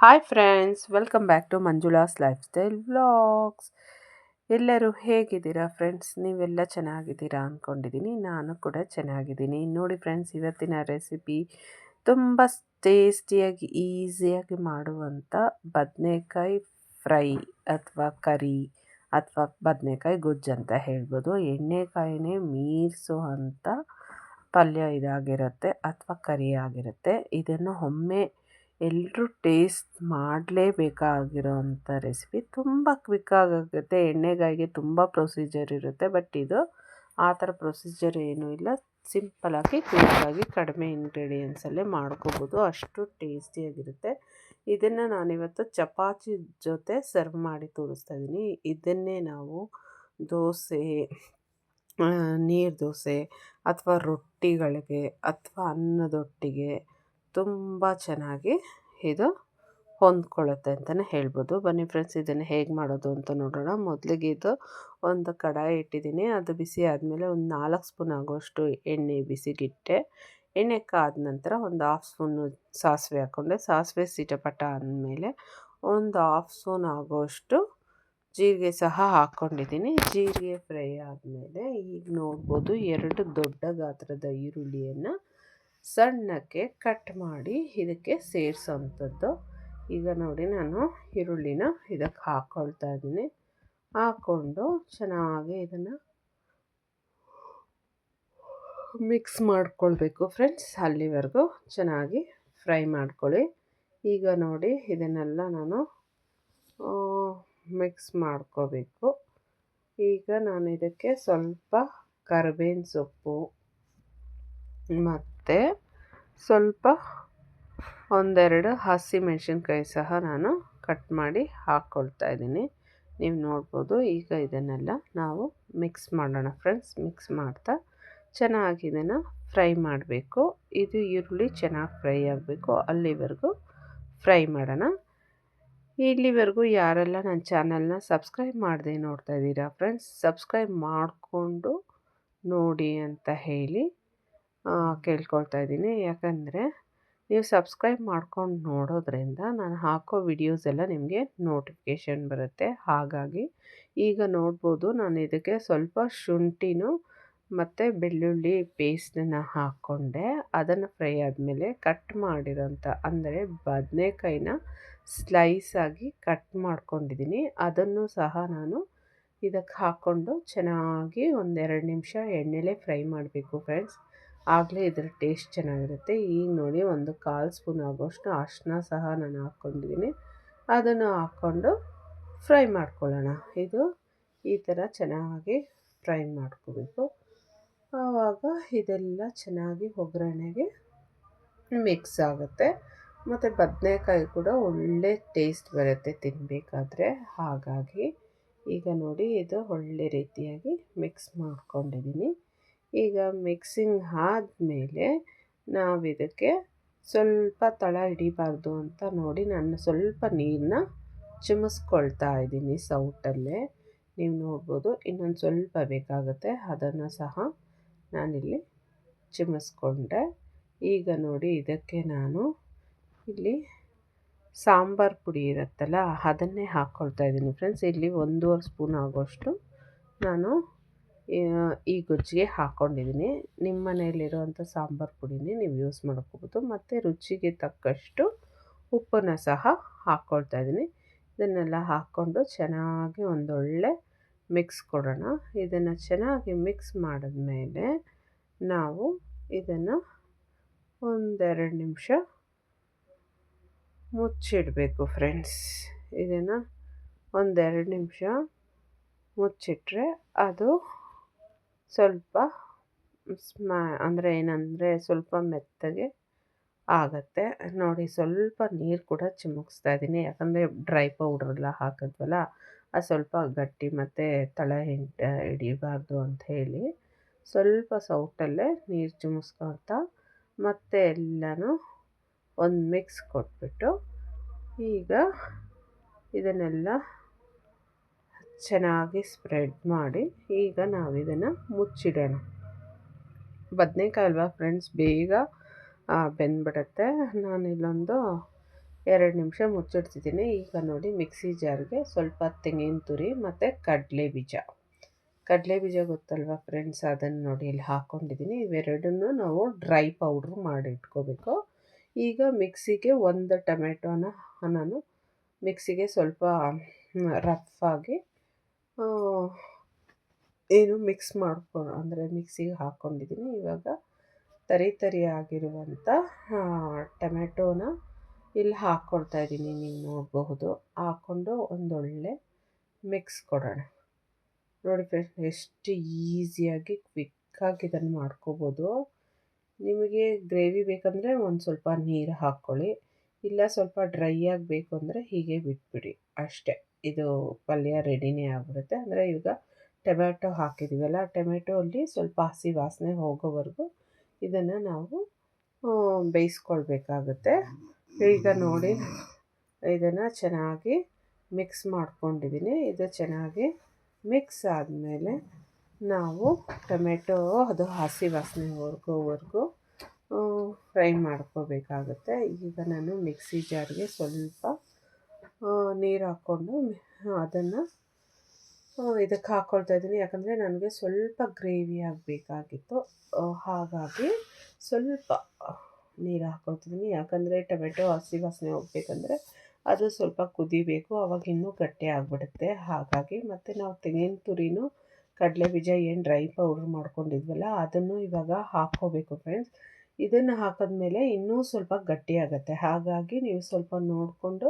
Hi friends, welcome back to Manjula's lifestyle vlogs. ಎಲ್ಲರೂ ಹೇಗಿದ್ದೀರಾ friends? ನೀವೆಲ್ಲ ಚೆನ್ನಾಗಿದ್ದೀರಾ ಅಂದ್ಕೊಂಡಿದ್ದೀನಿ. ನಾನು ಕೂಡ ಚೆನ್ನಾಗಿದ್ದೀನಿ. ನೋಡಿ ಫ್ರೆಂಡ್ಸ್, ಇವತ್ತಿನ ರೆಸಿಪಿ ತುಂಬ ಟೇಸ್ಟಿಯಾಗಿ ಈಸಿಯಾಗಿ ಮಾಡುವಂಥ ಬದನೆಕಾಯಿ ಫ್ರೈ ಅಥವಾ ಕರಿ ಅಥವಾ ಬದನೆಕಾಯಿ ಗೊಜ್ಜು ಅಂತ ಹೇಳ್ಬೋದು. ಎಣ್ಣೆಕಾಯಿನೇ ಮೀರಿಸುವಂಥ ಪಲ್ಯ ಇದಾಗಿರುತ್ತೆ ಅಥವಾ ಕರಿ ಆಗಿರುತ್ತೆ. ಇದನ್ನು ಒಮ್ಮೆ ಎಲ್ಲರೂ ಟೇಸ್ಟ್ ಮಾಡಲೇಬೇಕಾಗಿರೋವಂಥ ರೆಸಿಪಿ. ತುಂಬ ಕ್ವಿಕ್ಕಾಗುತ್ತೆ. ಎಣ್ಣೆಗಾಯಿಗೆ ತುಂಬ ಪ್ರೊಸೀಜರ್ ಇರುತ್ತೆ, ಬಟ್ ಇದು ಆ ಥರ ಪ್ರೊಸೀಜರ್ ಏನೂ ಇಲ್ಲ. ಸಿಂಪಲಾಗಿ ಕ್ವಿಕ್ಕಾಗಿ ಕಡಿಮೆ ಇಂಗ್ರೀಡಿಯೆಂಟ್ಸಲ್ಲೇ ಮಾಡ್ಕೋಬೋದು. ಅಷ್ಟು ಟೇಸ್ಟಿಯಾಗಿರುತ್ತೆ. ಇದನ್ನು ನಾನಿವತ್ತು ಚಪಾತಿ ಜೊತೆ ಸರ್ವ್ ಮಾಡಿ ತೋರಿಸ್ತಾ ಇದ್ದೀನಿ. ಇದನ್ನೇ ನಾವು ದೋಸೆ, ನೀರು ದೋಸೆ ಅಥವಾ ರೊಟ್ಟಿಗಳಿಗೆ ಅಥವಾ ಅನ್ನದೊಟ್ಟಿಗೆ ತುಂಬ ಚೆನ್ನಾಗಿ ಇದು ಹೊಂದ್ಕೊಳ್ಳುತ್ತೆ ಅಂತಲೇ ಹೇಳ್ಬೋದು. ಬನ್ನಿ ಫ್ರೆಂಡ್ಸ್, ಇದನ್ನು ಹೇಗೆ ಮಾಡೋದು ಅಂತ ನೋಡೋಣ. ಮೊದಲಿಗೆ ಇದು ಒಂದು ಕಡಾಯಿ ಇಟ್ಟಿದ್ದೀನಿ. ಅದು ಬಿಸಿ ಆದಮೇಲೆ ಒಂದು 4 ಸ್ಪೂನ್ ಆಗೋಷ್ಟು ಎಣ್ಣೆ ಬಿಸಿಗಿಟ್ಟೆ. ಎಣ್ಣೆ ಕಾದ ನಂತರ ಒಂದು 1/2 ಸ್ಪೂನು ಸಾಸಿವೆ ಹಾಕ್ಕೊಂಡೆ. ಸಾಸಿವೆ ಸಿಟಪಟ ಅಂದಮೇಲೆ ಒಂದು 1/2 ಸ್ಪೂನ್ ಆಗೋಷ್ಟು ಜೀರಿಗೆ ಸಹ ಹಾಕ್ಕೊಂಡಿದ್ದೀನಿ. ಜೀರಿಗೆ ಫ್ರೈ ಆದಮೇಲೆ ಈಗ ನೋಡ್ಬೋದು 2 ದೊಡ್ಡ ಗಾತ್ರದ ಈರುಳ್ಳಿಯನ್ನು ಸಣ್ಣಕ್ಕೆ ಕಟ್ ಮಾಡಿ ಇದಕ್ಕೆ ಸೇರಿಸೋವಂಥದ್ದು. ಈಗ ನೋಡಿ, ನಾನು ಈರುಳ್ಳಿನ ಇದಕ್ಕೆ ಹಾಕ್ಕೊಳ್ತಾ ಇದ್ದೀನಿ. ಹಾಕ್ಕೊಂಡು ಚೆನ್ನಾಗಿ ಇದನ್ನು ಮಿಕ್ಸ್ ಮಾಡ್ಕೊಳ್ಬೇಕು ಫ್ರೆಂಡ್ಸ್. ಅಲ್ಲಿವರೆಗೂ ಚೆನ್ನಾಗಿ ಫ್ರೈ ಮಾಡ್ಕೊಳ್ಳಿ. ಈಗ ನೋಡಿ, ಇದನ್ನೆಲ್ಲ ನಾನು ಮಿಕ್ಸ್ ಮಾಡ್ಕೋಬೇಕು. ಈಗ ನಾನು ಇದಕ್ಕೆ ಸ್ವಲ್ಪ ಕರಿಬೇವಿನ ಸೊಪ್ಪು ಮತ್ತು ಸ್ವಲ್ಪ ಒಂದೆರಡು ಹಸಿಮೆಣಸಿನ್ಕಾಯಿ ಸಹ ನಾನು ಕಟ್ ಮಾಡಿ ಹಾಕ್ಕೊಳ್ತಾ ಇದ್ದೀನಿ. ನೀವು ನೋಡ್ಬೋದು. ಈಗ ಇದನ್ನೆಲ್ಲ ನಾವು ಮಿಕ್ಸ್ ಮಾಡೋಣ ಫ್ರೆಂಡ್ಸ್. ಮಿಕ್ಸ್ ಮಾಡ್ತಾ ಚೆನ್ನಾಗಿ ಇದನ್ನು ಫ್ರೈ ಮಾಡಬೇಕು. ಇದು ಈರುಳ್ಳಿ ಚೆನ್ನಾಗಿ ಫ್ರೈ ಆಗಬೇಕು, ಅಲ್ಲಿವರೆಗೂ ಫ್ರೈ ಮಾಡೋಣ. ಇಲ್ಲಿವರೆಗೂ ಯಾರೆಲ್ಲ ನನ್ನ ಚಾನಲ್ನ ಸಬ್ಸ್ಕ್ರೈಬ್ ಮಾಡದೆ ನೋಡ್ತಾ ಇದ್ದೀರಾ ಫ್ರೆಂಡ್ಸ್, ಸಬ್ಸ್ಕ್ರೈಬ್ ಮಾಡಿಕೊಂಡು ನೋಡಿ ಅಂತ ಹೇಳಿ ಕೇಳ್ಕೊಳ್ತಾ ಇದ್ದೀನಿ. ಯಾಕಂದರೆ ನೀವು ಸಬ್ಸ್ಕ್ರೈಬ್ ಮಾಡ್ಕೊಂಡು ನೋಡೋದ್ರಿಂದ ನಾನು ಹಾಕೋ ವಿಡಿಯೋಸ್ ಎಲ್ಲ ನಿಮಗೆ ನೋಟಿಫಿಕೇಷನ್ ಬರುತ್ತೆ. ಹಾಗಾಗಿ ಈಗ ನೋಡ್ಬೋದು, ನಾನು ಇದಕ್ಕೆ ಸ್ವಲ್ಪ ಶುಂಠಿನೂ ಮತ್ತು ಬೆಳ್ಳುಳ್ಳಿ ಪೇಸ್ಟನ್ನು ಹಾಕ್ಕೊಂಡೆ. ಅದನ್ನು ಫ್ರೈ ಆದಮೇಲೆ ಕಟ್ ಮಾಡಿರೋಂಥ, ಅಂದರೆ ಬದನೆಕಾಯಿನ ಸ್ಲೈಸಾಗಿ ಕಟ್ ಮಾಡ್ಕೊಂಡಿದ್ದೀನಿ. ಅದನ್ನು ಸಹ ನಾನು ಇದಕ್ಕೆ ಹಾಕ್ಕೊಂಡು ಚೆನ್ನಾಗಿ 1-2 ನಿಮಿಷ ಎಣ್ಣೆಲೇ ಫ್ರೈ ಮಾಡಬೇಕು ಫ್ರೆಂಡ್ಸ್. ಆಗಲೇ ಇದರ ಟೇಸ್ಟ್ ಚೆನ್ನಾಗಿರುತ್ತೆ. ಈಗ ನೋಡಿ, ಒಂದು 1/4 ಸ್ಪೂನ್ ಆಗೋಷ್ಟು ಅರಿಶಿನ ಸಹ ನಾನು ಹಾಕ್ಕೊಂಡಿದ್ದೀನಿ. ಅದನ್ನು ಹಾಕ್ಕೊಂಡು ಫ್ರೈ ಮಾಡ್ಕೊಳ್ಳೋಣ. ಇದು ಈ ಥರ ಚೆನ್ನಾಗಿ ಫ್ರೈ ಮಾಡ್ಕೋಬೇಕು. ಆವಾಗ ಇದೆಲ್ಲ ಚೆನ್ನಾಗಿ ಒಗ್ಗರಣೆಗೆ ಮಿಕ್ಸ್ ಆಗುತ್ತೆ ಮತ್ತು ಬದನೆಕಾಯಿ ಕೂಡ ಒಳ್ಳೆ ಟೇಸ್ಟ್ ಬರುತ್ತೆ ತಿನ್ನಬೇಕಾದ್ರೆ. ಹಾಗಾಗಿ ಈಗ ನೋಡಿ, ಇದು ಒಳ್ಳೆ ರೀತಿಯಾಗಿ ಮಿಕ್ಸ್ ಮಾಡ್ಕೊಂಡಿದ್ದೀನಿ. ಈಗ ಮಿಕ್ಸಿಂಗ್ ಆದಮೇಲೆ ನಾವಿದಕ್ಕೆ ಸ್ವಲ್ಪ ತಳ ಹಿಡಿಬಾರ್ದು ಅಂತ ನೋಡಿ ನಾನು ಸ್ವಲ್ಪ ನೀರನ್ನ ಚಿಮಿಸ್ಕೊಳ್ತಾ ಇದ್ದೀನಿ ಸೌಟಲ್ಲೇ. ನೀವು ನೋಡ್ಬೋದು, ಇನ್ನೊಂದು ಸ್ವಲ್ಪ ಬೇಕಾಗುತ್ತೆ. ಅದನ್ನು ಸಹ ನಾನಿಲ್ಲಿ ಚಿಮಿಸ್ಕೊಂಡೆ. ಈಗ ನೋಡಿ, ಇದಕ್ಕೆ ನಾನು ಇಲ್ಲಿ ಸಾಂಬಾರು ಪುಡಿ ಇರುತ್ತಲ್ಲ, ಅದನ್ನೇ ಹಾಕ್ಕೊಳ್ತಾ ಇದ್ದೀನಿ ಫ್ರೆಂಡ್ಸ್. ಇಲ್ಲಿ 1.5 ಸ್ಪೂನ್ ಆಗೋಷ್ಟು ನಾನು ಈ ಗೊಜ್ಜಿಗೆ ಹಾಕ್ಕೊಂಡಿದ್ದೀನಿ. ನಿಮ್ಮ ಮನೆಯಲ್ಲಿರುವಂಥ ಸಾಂಬಾರು ಪುಡಿನೇ ನೀವು ಯೂಸ್ ಮಾಡ್ಕೋಬೋದು. ಮತ್ತು ರುಚಿಗೆ ತಕ್ಕಷ್ಟು ಉಪ್ಪನ್ನು ಸಹ ಹಾಕ್ಕೊಳ್ತಾ ಇದ್ದೀನಿ. ಇದನ್ನೆಲ್ಲ ಹಾಕ್ಕೊಂಡು ಚೆನ್ನಾಗಿ ಒಂದೊಳ್ಳೆ ಮಿಕ್ಸ್ ಕೊಡೋಣ. ಇದನ್ನು ಚೆನ್ನಾಗಿ ಮಿಕ್ಸ್ ಮಾಡಿದ್ಮೇಲೆ ನಾವು ಇದನ್ನು 1-2 ನಿಮಿಷ ಮುಚ್ಚಿಡಬೇಕು ಫ್ರೆಂಡ್ಸ್. ಇದನ್ನು 1-2 ನಿಮಿಷ ಮುಚ್ಚಿಟ್ರೆ ಅದು ಸ್ವಲ್ಪ ಅಂದರೆ ಏನಂದರೆ ಸ್ವಲ್ಪ ಮೆತ್ತಗೆ ಆಗುತ್ತೆ. ನೋಡಿ, ಸ್ವಲ್ಪ ನೀರು ಕೂಡ ಚಿಮುಕ್ಸ್ತಾ ಇದ್ದೀನಿ. ಯಾಕಂದರೆ ಡ್ರೈ ಪೌಡ್ರೆಲ್ಲ ಹಾಕಿದ್ವಲ್ಲ, ಅದು ಸ್ವಲ್ಪ ಗಟ್ಟಿ ಮತ್ತು ತಳ ಹಿಡಿಬಾರ್ದು ಅಂಥೇಳಿ ಸ್ವಲ್ಪ ಸೌಟಲ್ಲೇ ನೀರು ಚಿಮುಸ್ಕೊಳ್ತಾ ಮತ್ತೆ ಎಲ್ಲನೂ ಒಂದು ಮಿಕ್ಸ್ ಕೊಟ್ಬಿಟ್ಟು ಈಗ ಇದನ್ನೆಲ್ಲ ಚೆನ್ನಾಗಿ ಸ್ಪ್ರೆಡ್ ಮಾಡಿ ಈಗ ನಾವು ಇದನ್ನು ಮುಚ್ಚಿಡೋಣ. ಬದನೆಕಾಯಿ ಅಲ್ವಾ ಫ್ರೆಂಡ್ಸ್, ಬೇಗ ಬೆಂದ್ಬಿಡುತ್ತೆ. ನಾನಿಲ್ಲೊಂದು 2 ನಿಮಿಷ ಮುಚ್ಚಿಡ್ತಿದ್ದೀನಿ. ಈಗ ನೋಡಿ ಮಿಕ್ಸಿ ಜಾರ್ಗೆ ಸ್ವಲ್ಪ ತೆಂಗಿನ ತುರಿ ಮತ್ತು ಕಡಲೆ ಬೀಜ ಗೊತ್ತಲ್ವ ಫ್ರೆಂಡ್ಸ್, ಅದನ್ನು ನೋಡಿ ಇಲ್ಲಿ ಹಾಕ್ಕೊಂಡಿದ್ದೀನಿ. ಇವೆರಡನ್ನೂ ನಾವು ಡ್ರೈ ಪೌಡ್ರ್ ಮಾಡಿ ಇಟ್ಕೋಬೇಕು. ಈಗ ಮಿಕ್ಸಿಗೆ ಒಂದು ಟೊಮೆಟೊನ ನಾನು ಮಿಕ್ಸಿಗೆ ಸ್ವಲ್ಪ ರಫಾಗಿ ಮಿಕ್ಸ್ ಅಂದರೆ ಮಿಕ್ಸಿಗೆ ಹಾಕ್ಕೊಂಡಿದ್ದೀನಿ. ಇವಾಗ ತರಿಯಾಗಿರುವಂಥ ಟೊಮೆಟೊನ ಇಲ್ಲಿ ಹಾಕ್ಕೊಳ್ತಾಯಿದ್ದೀನಿ, ನೀವು ನೋಡಬಹುದು. ಹಾಕ್ಕೊಂಡು ಒಂದೊಳ್ಳೆ ಮಿಕ್ಸ್ ಕೊಡೋಣ. ನೋಡಿ ಫ್ರೆಂಡ್ಸ್, ಎಷ್ಟು ಈಸಿಯಾಗಿ ಕ್ವಿಕ್ಕಾಗಿ ಇದನ್ನು ಮಾಡ್ಕೋಬೋದು. ನಿಮಗೆ ಗ್ರೇವಿ ಬೇಕಂದರೆ ಒಂದು ಸ್ವಲ್ಪ ನೀರು ಹಾಕ್ಕೊಳ್ಳಿ, ಇಲ್ಲ ಸ್ವಲ್ಪ ಡ್ರೈ ಆಗಬೇಕು ಅಂದರೆ ಹೀಗೆ ಬಿಟ್ಬಿಡಿ ಅಷ್ಟೇ. ಇದು ಪಲ್ಯ ರೆಡಿನೇ ಆಗಿಬಿಡುತ್ತೆ. ಅಂದರೆ ಈಗ ಟೊಮ್ಯಾಟೊ ಹಾಕಿದ್ದೀವಲ್ಲ, ಟೊಮೆಟೊ ಅಲ್ಲಿ ಸ್ವಲ್ಪ ಹಸಿ ವಾಸನೆ ಹೋಗೋವರೆಗೂ ಇದನ್ನು ನಾವು ಬೇಯಿಸ್ಕೊಳ್ಬೇಕಾಗುತ್ತೆ. ಈಗ ನೋಡಿ ಇದನ್ನು ಚೆನ್ನಾಗಿ ಮಿಕ್ಸ್ ಮಾಡ್ಕೊಂಡಿದ್ದೀನಿ. ಇದು ಚೆನ್ನಾಗಿ ಮಿಕ್ಸ್ ಆದಮೇಲೆ ನಾವು ಟೊಮೆಟೊ ಅದು ಹಸಿ ವಾಸನೆ ಹೋಗೋವರೆಗೂ ಫ್ರೈ ಮಾಡ್ಕೋಬೇಕಾಗುತ್ತೆ. ಈಗ ನಾನು ಮಿಕ್ಸಿ ಜಾರ್ಗೆ ಸ್ವಲ್ಪ ನೀರು ಹಾಕ್ಕೊಂಡು ಅದನ್ನು ಇದಕ್ಕೆ ಹಾಕ್ಕೊಳ್ತಾ ಇದ್ದೀನಿ. ಯಾಕಂದರೆ ನನಗೆ ಸ್ವಲ್ಪ ಗ್ರೇವಿ ಆಗಬೇಕಾಗಿತ್ತು, ಹಾಗಾಗಿ ಸ್ವಲ್ಪ ನೀರು ಹಾಕ್ಕೊಳ್ತಿದ್ದೀನಿ. ಯಾಕಂದರೆ ಟೊಮೆಟೊ ಹಸಿ ವಾಸನೆ ಹೋಗ್ಬೇಕಂದ್ರೆ ಅದು ಸ್ವಲ್ಪ ಕುದಿಬೇಕು, ಅವಾಗ ಇನ್ನೂ ಗಟ್ಟಿ ಆಗಿಬಿಡುತ್ತೆ. ಹಾಗಾಗಿ ಮತ್ತು ನಾವು ತೆಂಗಿನ ತುರಿನೂ ಕಡಲೆ ಬೀಜ ಏನು ಡ್ರೈ ಪೌಡ್ರ್ ಮಾಡ್ಕೊಂಡಿದ್ವಲ್ಲ ಅದನ್ನು ಇವಾಗ ಹಾಕ್ಕೋಬೇಕು ಫ್ರೆಂಡ್ಸ್. ಇದನ್ನು ಹಾಕಿದ್ಮೇಲೆ ಇನ್ನೂ ಸ್ವಲ್ಪ ಗಟ್ಟಿ ಆಗುತ್ತೆ. ಹಾಗಾಗಿ ನೀವು ಸ್ವಲ್ಪ ನೋಡಿಕೊಂಡು,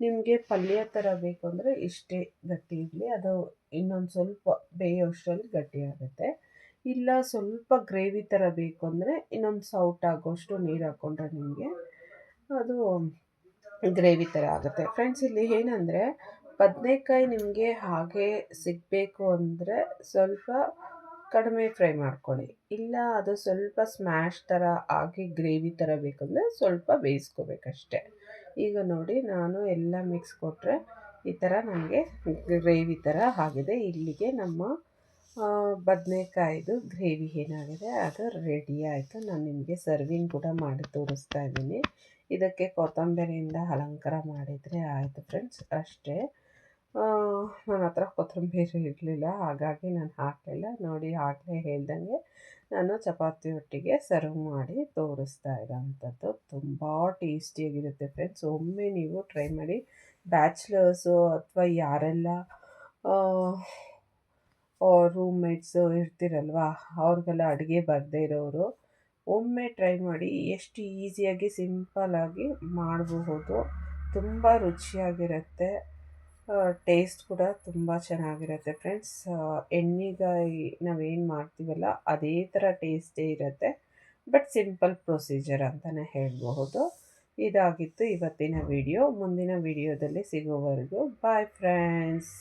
ನಿಮಗೆ ಪಲ್ಯ ಥರ ಬೇಕು ಅಂದರೆ ಇಷ್ಟೇ ಗಟ್ಟಿ ಇರಲಿ, ಅದು ಇನ್ನೊಂದು ಸ್ವಲ್ಪ ಬೇಯೋಷ್ಟರಲ್ಲಿ ಗಟ್ಟಿ ಆಗುತ್ತೆ. ಇಲ್ಲ ಸ್ವಲ್ಪ ಗ್ರೇವಿ ಥರ ಬೇಕು ಅಂದರೆ ಇನ್ನೊಂದು ಸೌಟ್ ಆಗೋಷ್ಟು ನೀರು ಹಾಕ್ಕೊಂಡ್ರೆ ನಿಮಗೆ ಅದು ಗ್ರೇವಿ ಥರ ಆಗುತ್ತೆ. ಫ್ರೆಂಡ್ಸ್, ಇಲ್ಲಿ ಏನಂದರೆ ಬದನೇಕಾಯಿ ನಿಮಗೆ ಹಾಗೆ ಸಿಗಬೇಕು ಅಂದರೆ ಸ್ವಲ್ಪ ಕಡಿಮೆ ಫ್ರೈ ಮಾಡ್ಕೊಳ್ಳಿ, ಇಲ್ಲ ಅದು ಸ್ವಲ್ಪ ಸ್ಮ್ಯಾಶ್ ಥರ ಆಗಿ ಗ್ರೇವಿ ಥರ ಬೇಕಂದರೆ ಸ್ವಲ್ಪ ಬೇಯಿಸ್ಕೋಬೇಕಷ್ಟೆ. ಈಗ ನೋಡಿ ನಾನು ಎಲ್ಲ ಮಿಕ್ಸ್ ಕೊಟ್ಟರೆ ಈ ಥರ ನನಗೆ ಗ್ರೇವಿ ಥರ ಆಗಿದೆ. ಇಲ್ಲಿಗೆ ನಮ್ಮ ಬದನೇಕಾಯ್ದು ಗ್ರೇವಿ ಏನಾಗಿದೆ ಅದು ರೆಡಿ ಆಯಿತು. ನಾನು ನಿಮಗೆ ಸರ್ವಿಂಗ್ ಕೂಡ ಮಾಡಿ ತೋರಿಸ್ತಾ ಇದ್ದೀನಿ. ಇದಕ್ಕೆ ಕೊತ್ತಂಬರಿಯಿಂದ ಅಲಂಕಾರ ಮಾಡಿದರೆ ಆಯಿತು ಫ್ರೆಂಡ್ಸ್, ಅಷ್ಟೇ. ನನ್ನ ಹತ್ರ ಕೊತ್ತಂಬರಿ ಇರಲಿಲ್ಲ, ಹಾಗಾಗಿ ನಾನು ಹಾಕಲಿಲ್ಲ. ನೋಡಿ, ಆಗಲೇ ಹೇಳ್ದಂಗೆ ನಾನು ಚಪಾತಿ ಒಟ್ಟಿಗೆ ಸರ್ವ್ ಮಾಡಿ ತೋರಿಸ್ತಾ ಇರೋವಂಥದ್ದು. ತುಂಬ ಟೇಸ್ಟಿಯಾಗಿರುತ್ತೆ ಫ್ರೆಂಡ್ಸ್, ಒಮ್ಮೆ ನೀವು ಟ್ರೈ ಮಾಡಿ. ಬ್ಯಾಚುಲರ್ಸು ಅಥವಾ ಯಾರೆಲ್ಲ ರೂಮ್ಮೇಟ್ಸು ಇರ್ತಿರಲ್ವ, ಅವ್ರಿಗೆಲ್ಲ ಅಡುಗೆ ಬರದೇ ಇರೋರು ಒಮ್ಮೆ ಟ್ರೈ ಮಾಡಿ. ಎಷ್ಟು ಈಸಿಯಾಗಿ ಸಿಂಪಲ್ಲಾಗಿ ಮಾಡಬಹುದು, ತುಂಬ ರುಚಿಯಾಗಿರುತ್ತೆ. ಟೇಸ್ಟ್ ಕೂಡ ತುಂಬ ಚೆನ್ನಾಗಿರುತ್ತೆ ಫ್ರೆಂಡ್ಸ್. ಎಣ್ಣೆಗಾಯಿ ನಾವೇನು ಮಾಡ್ತೀವಲ್ಲ ಅದೇ ಥರ ಟೇಸ್ಟೇ ಇರುತ್ತೆ, ಬಟ್ ಸಿಂಪಲ್ ಪ್ರೊಸೀಜರ್ ಅಂತಲೇ ಹೇಳಬಹುದು. ಇದಾಗಿತ್ತು ಇವತ್ತಿನ ವಿಡಿಯೋ. ಮುಂದಿನ ವಿಡಿಯೋದಲ್ಲಿ ಸಿಗೋವರೆಗೂ ಬಾಯ್ ಫ್ರೆಂಡ್ಸ್.